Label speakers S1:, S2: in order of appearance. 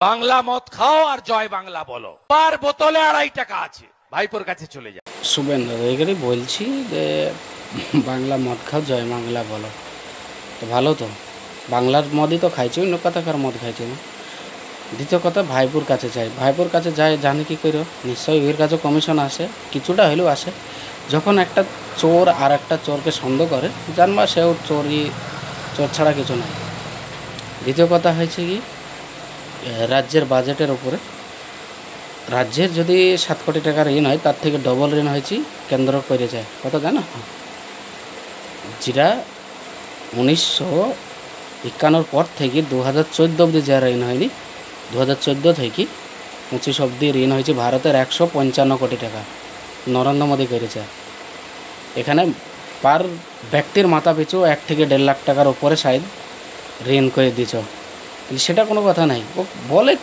S1: বাংলা মদ খাও আর জয় বাংলা বলো। আর বোতলে 2.5 টাকা আছে, ভাইপোর কাছে চলে যাও।
S2: শুভেন্দু অধিকারী বলছি যে বাংলা মদ খাও জয় বাংলা বলো, তো ভালো তো বাংলার মদই তো খাইছি, অন্য কথাকার মদ খাইছি না। দ্বিতীয় কথা ভাইপুর কাছে যাই, ভাইপুর কাছে যায় জানে কী করো, নিশ্চয়ই এর কাছে কমিশন আসে, কিছুটা হলেও আসে। যখন একটা চোর আর একটা চোরকে সন্দেহ করে জানবা সেও চোর ছাড়া কিছু নয়। দ্বিতীয় কথা হয়েছে কি, রাজ্যের বাজেটের উপরে রাজ্যের যদি 7 কোটি টাকার ঋণ হয় তার থেকে ডবল ঋণ হয়েছে কেন্দ্র করে যায়, কত জানো? যেটা 1951 পর থেকে 2014 অবধি যা ঋণ হয়নি, 2014 থেকে 25 অবধি ঋণ হয়েছে ভারতের 155 কোটি টাকা নরেন্দ্র মোদী করেছে। এখানে পার ব্যক্তির মাথা পিছু 1 থেকে 1.5 লাখ টাকার উপরে শায়দ ঋণ করে দিছ, সেটা কোনো কথা নাই। ও বলে